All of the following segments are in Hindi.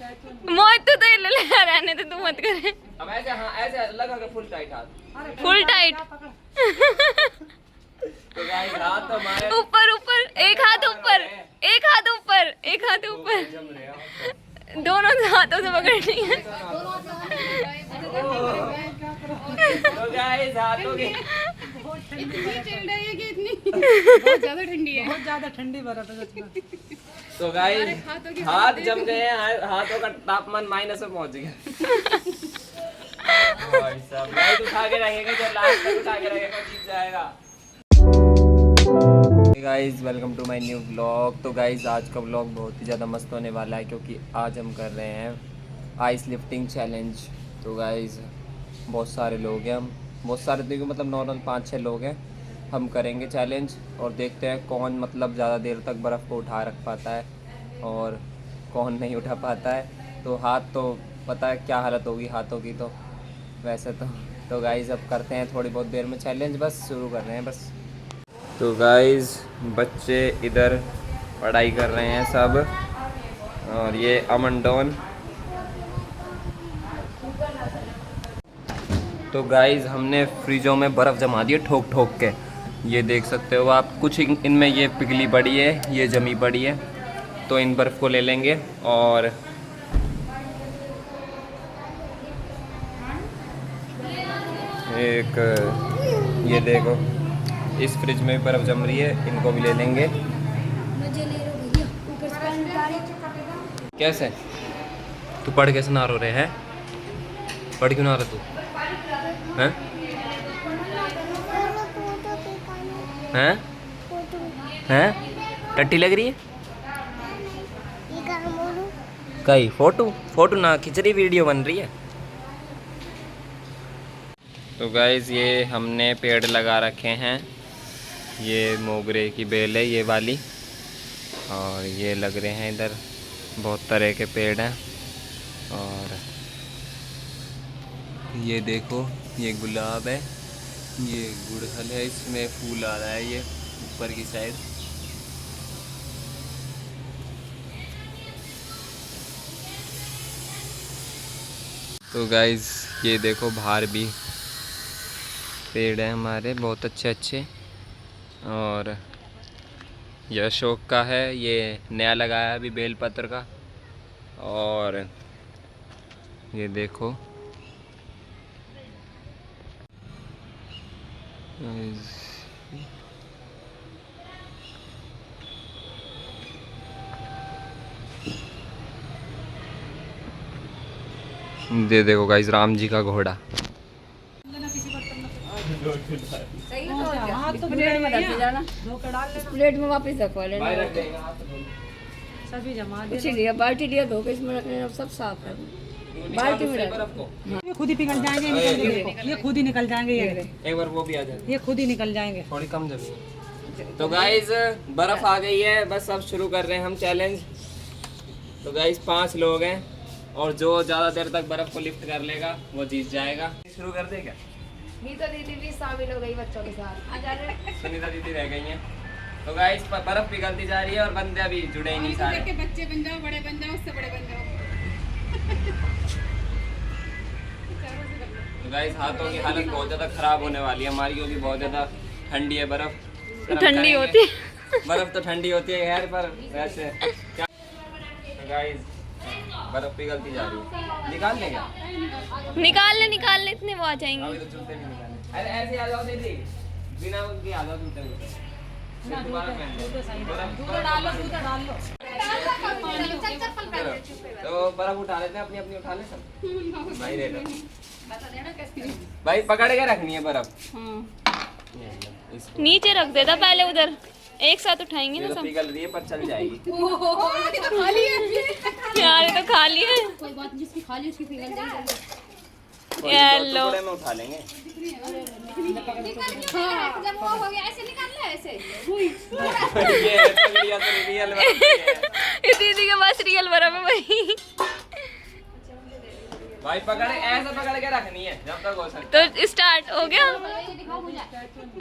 मोहित तो ले ले रहने दे, तू मत करे। अब ऐसे, हाँ ऐसे लगा के फुल टाइट हाथ, फुल टाइट। तो गाइस हाथ तो हमारे ऊपर ऊपर, एक हाथ ऊपर, एक हाथ ऊपर, एक हाथ ऊपर, जम रहे हैं। दोनों हाथों से पकड़नी है। तो गाइस हाथों की बहुत ज्यादा ठंडी है, बहुत ज्यादा ठंडी बर्फ है सच में। तो गाइस हाथ जम गए हैं, हाथों का तापमान माइनस में पहुंच गया। भाई साहब लाइट उठा के रखेंगे, जो लास्ट तक उठा के रखेगा जीत जाएगा। Guys welcome to my new vlog. तो गाइस आज का व्लॉग बहुत ही ज़्यादा मस्त होने वाला है, क्योंकि आज हम कर रहे हैं आइस लिफ्टिंग चैलेंज। तो गाइस बहुत सारे लोग हैं, हम बहुत सारे देखो मतलब नॉर्मल 5-6 लोग हैं। हम करेंगे चैलेंज और देखते हैं कौन मतलब ज़्यादा देर तक बर्फ़ को उठा रख पाता है और कौन नहीं उठा पाता है। तो हाथ तो पता है क्या हालत होगी हाथों की, तो वैसे तो गाइस अब करते हैं थोड़ी बहुत देर में चैलेंज, बस शुरू कर रहे हैं बस। तो गाइस बच्चे इधर पढ़ाई कर रहे हैं सब, और ये अमन डॉन। तो गाइस हमने फ्रिजों में बर्फ़ जमा दी है ठोक ठोक के, ये देख सकते हो आप। कुछ इनमें ये पिघली पड़ी है, ये जमी पड़ी है। तो इन बर्फ़ को ले लेंगे और एक ये देखो इस फ्रिज में भी बर्फ़ जम रही है, इनको भी ले लेंगे। कैसे तू पढ़ कैसे ना रो रहे हैं? पढ़ क्यों ना रहा तू हैं? हैं? हैं? टट्टी लग रही है कई फोटो ना खिंच रही, वीडियो बन रही है। तो गाइज़ ये हमने पेड़ लगा रखे हैं, ये मोगरे की बेल है ये वाली, और ये लग रहे हैं इधर बहुत तरह के पेड़ हैं। और ये देखो ये गुलाब है, ये गुड़हल है, इसमें फूल आ रहा है ये ऊपर की साइड। तो गाइज़ ये देखो बाहर भी पेड़ हैं हमारे बहुत अच्छे अच्छे, और ये अशोक का है, ये नया लगाया अभी बेलपत्र का। और ये देखो ये देखो गाइस राम जी का घोड़ा। प्लेट में वापस रखवा लेना। सभी जमा दे। कुछ लिया, बाल्टी लिया, धो के इसमें रख लेना, सब साफ है। बाल्टी में रख। ये खुद ही पिघल जाएंगे, निकल जाएंगे। ये खुद ही निकल जाएंगे, ये एक बार वो भी आ जाए, ये खुद ही निकल जाएंगे। थोड़ी कम जमी। तो गाइस बर्फ आ गई है, बस अब शुरू कर रहे हैं हम चैलेंज। तो गाइस 5 लोग हैं, और जो ज़्यादा देर तक बर्फ को लिफ्ट कर लेगा वो जीत जाएगा। शुरू कर दे क्या? नीता दीदी भी शामिल हो गई बच्चों के साथ। आ जा रहे। सुनीता दीदी रह गई हैं। तो गाइस बर्फ पिघलती जा रही है और बंदे अभी जुड़े ही नहीं सारे। बच्चे बन जाओ, बड़े बन जाओ, उससे बड़े बन जाओ। तो गाइस हाथों की हालत बहुत ज़्यादा ख़राब होने वाली है हमारी, क्योंकि बहुत ज़्यादा ठंडी है बर्फ़। ठंडी होती है बर्फ़ तो ठंडी होती है यार, पर वैसे क्या गाइस बर्फ़ पिघलती जा रही है। निकाल लें क्या? निकाल ले इतने वो आ जाएंगे। अभी तो जूते भी निकाले। अरे ऐसे आ जाओ दीदी, बिना उनके आ जाओ जूते उते। फिर दोबारा पहन लो। जूता डाल लो, जूता डाल लो। तो बर्फ उठा लेते हैं, अपनी अपनी उठा ले सब। भाई ले लो भाई, पकड़ के रखनी है बर्फ। नीचे रख देता पहले, उधर एक साथ उठाएंगे ना ये तो सब। पिघल रही है पर चल जाएगी। यार ये तो खाली है। कोई बात नहीं, जिसकी खाली उसकी पिघल जाएगी। येलो टुकड़े में उठा लेंगे। जब वो हो गया ऐसे निकाल ले, ऐसे। ये तगड़िया तो रियल बर्फ है। ये दीदी के पास रियल बर्फ है भाई। भाई पकड़, ऐसे पकड़ के रखनी है जब तक हो सकता। तो स्टार्ट हो गया।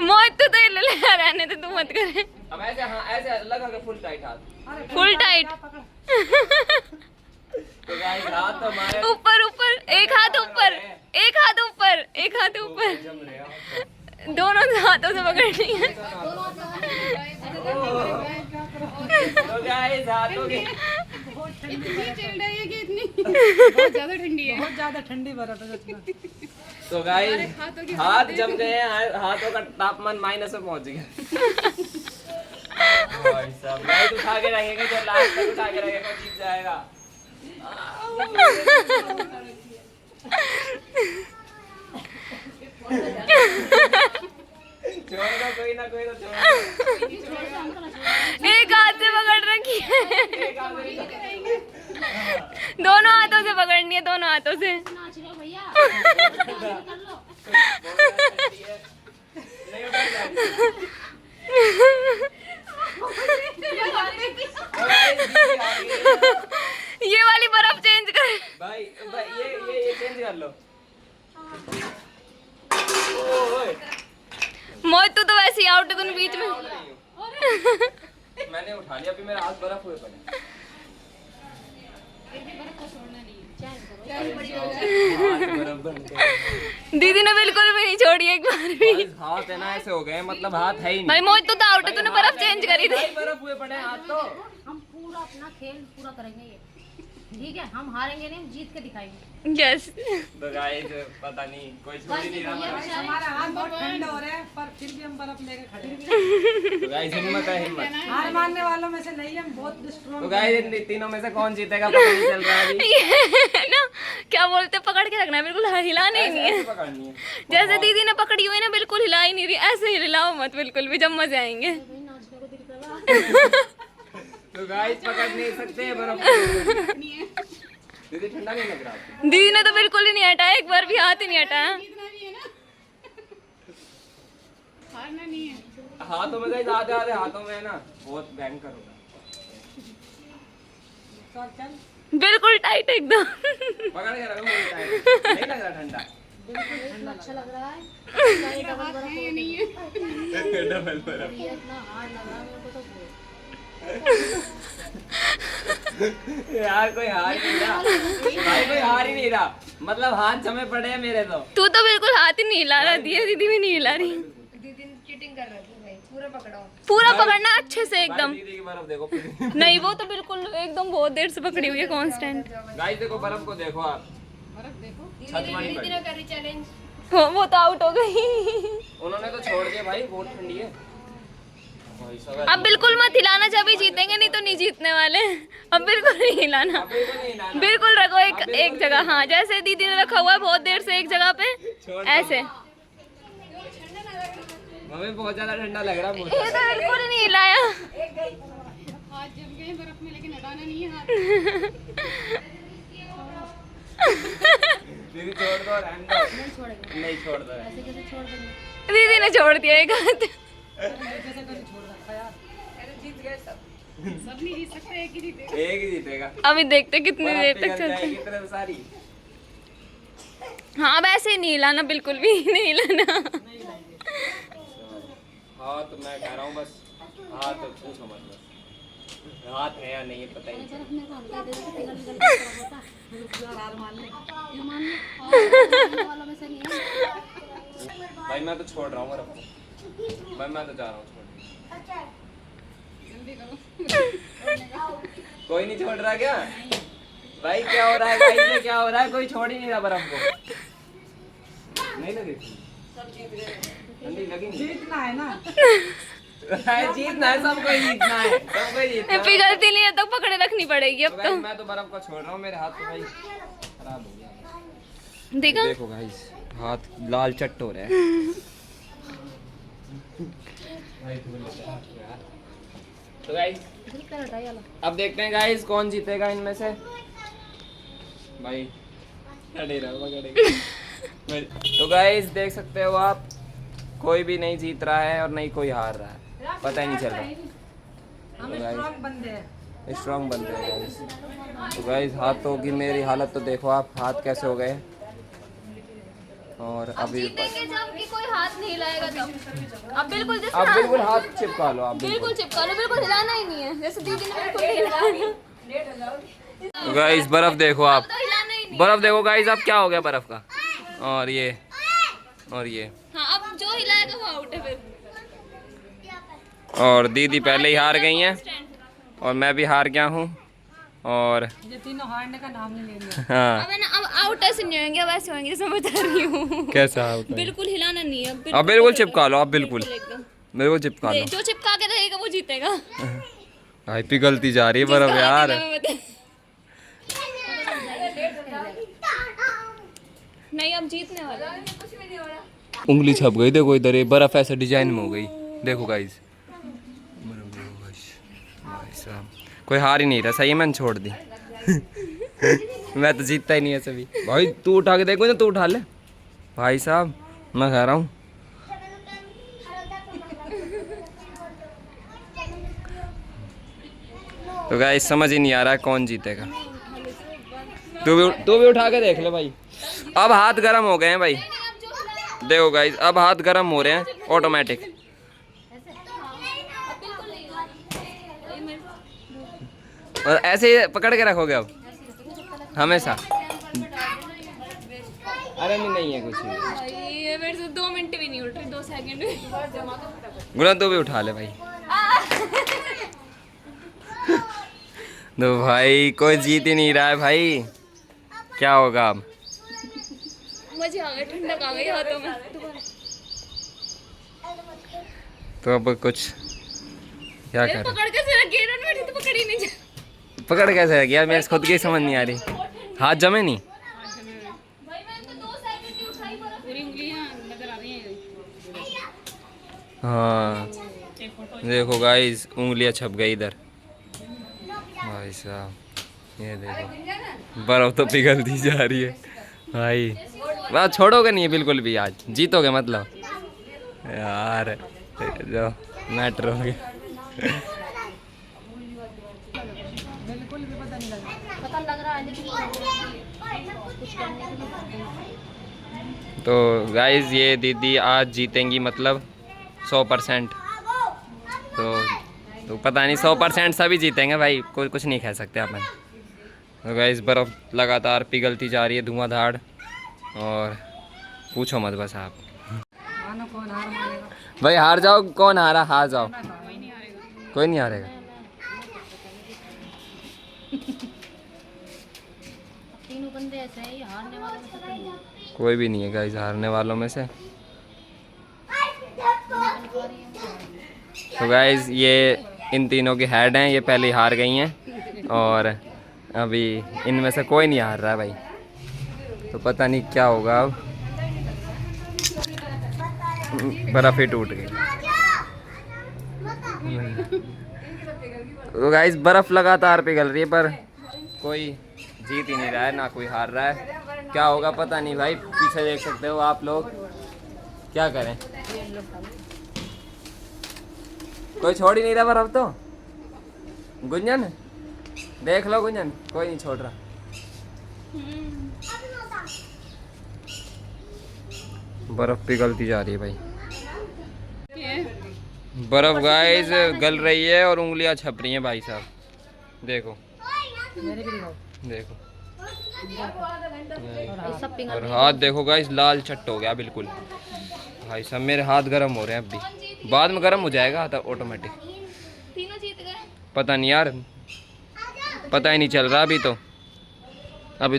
मोहित तो ले ले रहने दे, तू मत करे। अब ऐसे, हाँ ऐसे लगा के फुल टाइट हाथ, फुल टाइट। तो गाइस हाथ तो हमारे ऊपर ऊपर, एक हाथ ऊपर, एक हाथ ऊपर, एक हाथ ऊपर, जम रहे हैं। दोनों हाथों से पकड़नी है। तो गाइस हाथों के बहुत ज्यादा ठंडी बर्फ है सच में। तो गाइस हाथ जम गए हैं, हाथों का तापमान माइनस में पहुंच गया। भाई साहब लाइट उठा के रखेंगे, जो लास्ट तक उठा के रखेगा वो जीत जाएगा। छोड़ेगा कोई ना कोई तो छोड़ेगा। एक हाथ से पकड़ रखी है, दोनों हाथों से पकड़नी है, दोनों हाथों से। ये वाली बर्फ चेंज कर। भाई ये चेंज कर लो। ओए मोहित तू तो वैसे ही आउट है, तुम बीच में। मैंने उठा लिया, अभी मेरे हाथ बर्फ हुए पड़े। दीदी ने बिल्कुल भी नहीं छोड़ी एक बार भी। हाथ है ना ऐसे हो गए, मतलब हाथ है ही नहीं। भाई मोहित तू तो आउट है, तूने बर्फ चेंज करी थी। बर्फ हुए पड़े हाथ तो। हम पूरा अपना खेल पूरा करेंगे ये, ठीक है? हम हारेंगे नहीं, हम जीत के दिखाएंगे। यस। तो गाइस पता नहीं कोई छोड़ ही नहीं रहा हमारा। हमारा हाथ बहुत ठंडा हो रहा है पर फिर भी हम बर्फ लेके खड़े हैं। तो गाइस हिम्मत है, हिम्मत। हार मानने वालों में से नहीं, हम बहुत स्ट्रॉन्ग। तो गाइस इन तीनों में से कौन जीतेगा पता नहीं चल रहा है अभी। ये ना क्या बोलते, पकड़ के रखना है, बिल्कुल हिलाना ही नहीं है। ऐसे पकड़नी है। जैसे दीदी ने पकड़ी हुई है ना, बिल्कुल हिला ही नहीं रही, ऐसे ही हिलाओ मत बिल्कुल भी, जब मजे आएंगे। तो गाइस पकड़ नहीं सकते बर्फ। दीदी ठंडा नहीं लग रहा आपको? दीदी ने तो बिल्कुल ही नहीं हटाया, एक बार भी हाथ ही नहीं हटाया। हाथों में गाइस आधे आधे हाथों में है ना, बहुत भयंकर होगा। बिल्कुल टाइट एकदम। पकड़ के रखो, मुझे टाइट नहीं लग रहा ठंडा। अच्छा लग रहा है। डबल बर्फ। ये इतना हार्ड लग रहा है मेरे को तो। यार कोई हार नहीं रहा भाई, कोई हार ही नहीं रहा, मतलब हाथ जमे पड़े हैं मेरे तो। तू तो बिल्कुल हाथ ही नहीं हिला रहा, दीदी भी नहीं हिला रही। पूरा पकड़ना अच्छे से एकदम। दीदी की बर्फ देखो। नहीं वो तो बिल्कुल एकदम बहुत देर से पकड़ी हुई है कांस्टेंट। गाइस देखो बर्फ को देखो आप। छत मारी पड़ी। वो तो आउट हो गई। उन्होंने तो छोड़ दिया भाई, बहुत ठंडी है। भाई साहब अब बिल्कुल मत हिलाना, जब ही जीतेंगे, नहीं तो नहीं जीतने वाले। अब बिल्कुल नहीं हिलाना, अभी तो नहीं लाना। बिल्कुल रखो एक जगह। हाँ जैसे दीदी ने रखा हुआ है बहुत देर से एक जगह पे, ऐसे। हमें बहुत ज्यादा ठंडा लग रहा है। ये तो बिल्कुल नहीं हिलाया। दीदी छोड़ दो, रहने दो। नहीं छोड़ दो। ऐसे कैसे छोड़ देंगे? दीदी ने छोड़ दिया एक हाथ। एक ही जीतेगा। अभी देखते कितनी देर तक पिघल चलते जाएगी हैं। तरफ सारी। हाँ वैसे ही नहीं हिलाना, बिल्कुल भी नहीं हिलाना। हाँ तो मैं कह रहा हूँ बस हाथ पूछो मत, बस हाथ है या नहीं पता ही नहीं। मेरे को हल्का दे दो, पिघल पिघल के होता है। हार मान ले, ये मान ले। वालों में से नहीं है। भाई मैं तो छोड़ रहा हूँ बर्फ को। भाई मैं तो जा रहा हूँ छोड़। कोई नहीं छोड़ रहा क्या भाई? क्या हो रहा है भाई, ये क्या हो रहा है? कोई छोड़ ही नहीं रहा बर्फ को। नहीं लगी ठंडी लगी नहीं। जीतना है ना। जीतना है, सबको ही जीतना है, सबको ही जीतना है। पिघलती नहीं है तो पकड़े रखनी पड़ेगी अब तो तो। गाइस मैं तो बर्फ को छोड़ रहा हूँ, मेरे हाथ तो भाई खराब हो गया। देखा देखो गाइस हाथ लाल चट्ट हो रहा है। तो गाइस अब देखते हैं गाइस कौन जीतेगा इनमें से। भाई खड़े रहो, पकड़ेंगे। तो गाइस देख सकते हो आप, कोई भी नहीं जीत रहा है और नहीं कोई हार रहा है, पता ही नहीं चल रहा। हम स्ट्रॉन्ग बंदे हैं। स्ट्रॉन्ग बनते हैं गाइस। तो गाइस हाथों की मेरी हालत तो देखो आप, हाथ कैसे हो गए। और अभी जीतेंगे जब कि कोई हाथ नहीं हिलाएगा तब। अब बिल्कुल जैसे आप बिल्कुल हाथ चिपका लो, आप बिल्कुल चिपका लो, बिल्कुल हिलाना ही नहीं है, जैसे दीदी ने बिल्कुल नहीं हिलाया। गाइस बर्फ देखो आप, तो हिलाना बर्फ देखो गाइस अब क्या हो गया बर्फ का। और ये हाँ अब जो हिलाएगा वो आउट है फिर। और दीदी पहले ही हार गई हैं और मैं भी हार गया हूँ। और ये तीनों हारने का नाम नहीं ले रही है। हाँ अब है ना, अब आउट ऐसे नहीं होंगे, अब ऐसे होंगे, जैसे मैं बता रही हूँ। कैसा आउट है? बिल्कुल हिलाना नहीं है। अब बिल्कुल चिपका लो, अब बिल्कुल एकदम। बिल्कुल चिपका लो। जो चिपका के रहेगा वो जीतेगा। भाई पिघलती जा रही है बर्फ यार। नहीं अब जीतने वाला है। उंगली छप गई देखो इधर, ये बर्फ ऐसे डिजाइन में हो गई। देखो गाइस भाई साहब कोई हार ही नहीं रहा, सही है मैंने छोड़ दी। मैं तो जीतता ही नहीं है सभी। भाई तू उठा के देखो ना, तू उठा ले भाई साहब, मैं कह रहा हूँ। तो गाइस समझ ही नहीं आ रहा कौन जीतेगा। तू भी उठा के देख ले भाई। अब हाथ गर्म हो गए हैं भाई, देखो गाइस अब हाथ गर्म हो रहे हैं ऑटोमेटिक। और ऐसे ही पकड़ के रखोगे अब हमेशा? अरे नहीं है कुछ भी। ये मेरे से 2 मिनट भी नहीं उठ रही, 2 सेकंड भी। गुना तू भी उठा ले भाई। तो भाई कोई जीत ही नहीं रहा है भाई, क्या होगा अब? मजे आ गए, ठंडक आ गई हाथों में। तो अब कुछ क्या कर, पकड़ के सिर्फ गिरन बैठी तो पकड़ ही नहीं जा। पकड़ कैसे है यार, मेरे खुद की समझ नहीं आ रही। हाथ जमे नहीं। भाई मैंने तो 2 सेकंड की उठाई, पूरी उंगलियां नजर आ रही हैं। हाँ देखो गाइस उंगलियां छप गई इधर भाई साहब। ये देखो बर्फ तो पिघलती जा रही है भाई। बात छोड़ोगे नहीं बिल्कुल भी, आज जीतोगे मतलब यार, जो मैटर हो गया। पता लग रहा है लेकिन कुछ करने के लिए। तो गाइस ये दीदी आज जीतेंगी मतलब 100%। तो पता नहीं 100% सभी जीतेंगे भाई, कोई कुछ नहीं कह सकते अपन। तो गाइस बर्फ़ लगातार पिघलती जा रही है धुआंधार, और पूछो मत बस आप। मानो कौन हार मानेगा। भाई हार जाओ, कौन हारा? हार जाओ, कोई नहीं हारेगा। तीनों बंदे ऐसे हैं, ये हारने वालों में से कोई नहीं है। कोई भी नहीं है गाइस हारने वालों में से। तो गाइस ये इन तीनों की हेड हैं, ये पहले ही हार गई हैं और अभी इनमें से कोई नहीं हार रहा है भाई। तो पता नहीं क्या होगा अब, बर्फ ही टूट गई। तो गाइस बर्फ लगातार पिघल रही है पर कोई जीत ही नहीं रहा है, ना कोई हार रहा है। क्या होगा पता नहीं भाई, पीछे देख सकते हो आप लोग। क्या करें, कोई छोड़ ही नहीं रहा बर्फ तो। गुंजन देख लो, गुंजन कोई नहीं छोड़ रहा। बर्फ पिघलती जा रही है भाई। बर्फ गाइस गल रही है और उंगलियां छप रही हैं भाई साहब। देखो देखो, ये सब पिघल और हाथ देखो गाइस लाल चट्ट हो गया बिल्कुल भाई साहब। मेरे हाथ गर्म हो रहे हैं अभी, बाद में गर्म हो जाएगा हाथ ऑटोमेटिक। तीनों जीत गए। पता नहीं यार, पता ही नहीं चल रहा अभी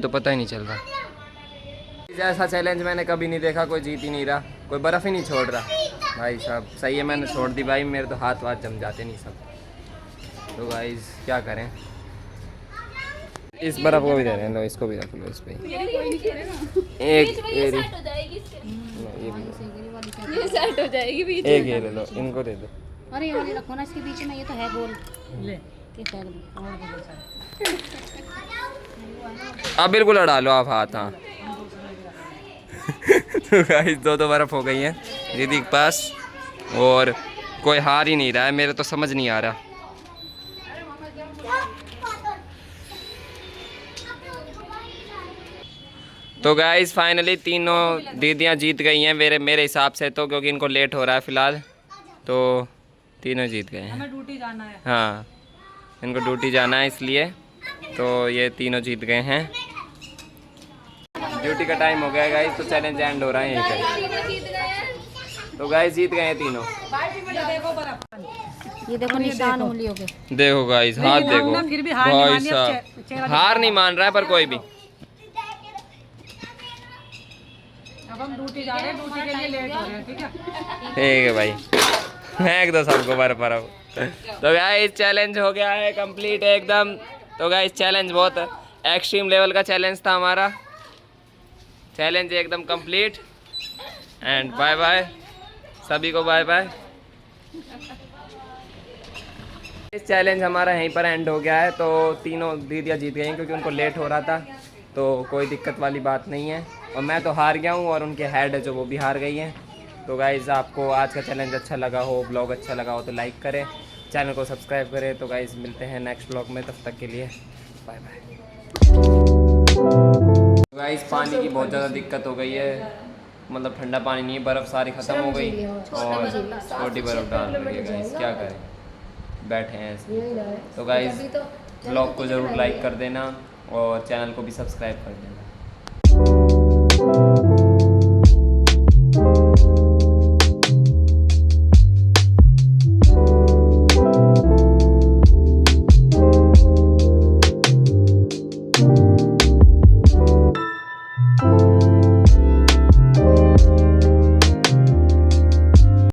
तो पता ही नहीं चल रहा। ऐसा चैलेंज मैंने कभी नहीं देखा, कोई जीत ही नहीं रहा, कोई बर्फ़ ही नहीं छोड़ रहा भाई साहब। सही है मैंने छोड़ दी भाई, मेरे तो हाथ वाथ जम जाते नहीं सब। तो गाइस क्या करें, इस बर्फ़ को भी दे रहे हैं, लो इसको भी रख लो इस पे एक सेट हो जाएगी इसके। ये सेट हो जाएगी बीच एक ये ले लो, इनको दे दो। अरे ये वाली रखो ना इसके बीच में, ये तो है गोल। ले ये फेंक दो। अब बिल्कुल अड़ा लो आप हाथ। हाँ तो गाइस दो बर्फ़ हो गई हैं दीदी के पास और कोई हार ही नहीं रहा है, मेरे तो समझ नहीं आ रहा। तो गाइस फाइनली तीनों दीदियां जीत गई हैं मेरे हिसाब से तो, क्योंकि इनको लेट हो रहा है फ़िलहाल, तो तीनों जीत गए हैं। हमें ड्यूटी जाना है। हाँ इनको ड्यूटी जाना है इसलिए, तो ये तीनों जीत गए हैं। ड्यूटी का टाइम हो गया गाइस, तो चैलेंज एंड हो रहा है यहीं पे। तो गाइस जीत गए हैं तीनों। ये देखो निशान उंगलियों के। देखो गाइस हाथ देखो, फिर भी हार नहीं भाई मानी, अब साहब हार नहीं मान रहा है पर कोई भी। अब हम ड्यूटी जा रहे हैं, ड्यूटी के लिए लेट हो रहे हैं, ठीक है। ठीक है भाई, मैं तो सबको बर पर हूँ। तो गाइस चैलेंज हो गया है कंप्लीट एकदम। तो गाइस चैलेंज बहुत एक्सट्रीम लेवल का चैलेंज था हमारा, चैलेंज एकदम कंप्लीट। एंड बाय बाय सभी को, बाय बाय। इस चैलेंज हमारा यहीं पर एंड हो गया है। तो तीनों दीदियाँ जीत गई हैं क्योंकि उनको लेट हो रहा था, तो कोई दिक्कत वाली बात नहीं है। और मैं तो हार गया हूँ और उनके हेड है जो वो भी हार गई हैं। तो गाइज़ आपको आज का चैलेंज अच्छा लगा हो, ब्लॉग अच्छा लगा हो तो लाइक करें, चैनल को सब्सक्राइब करें। तो गाइज़ मिलते हैं नेक्स्ट ब्लॉग में, तब तक के लिए बाय बाय। गाइज़ पानी की बहुत ज़्यादा दिक्कत हो गई है, मतलब ठंडा पानी नहीं है, बर्फ़ सारी ख़त्म हो गई और छोटी बर्फ़ डाल रही है। गाइज़ क्या करें, बैठे हैं ऐसे। तो गाइज़ ब्लॉग को ज़रूर लाइक कर देना और चैनल को भी सब्सक्राइब कर देना।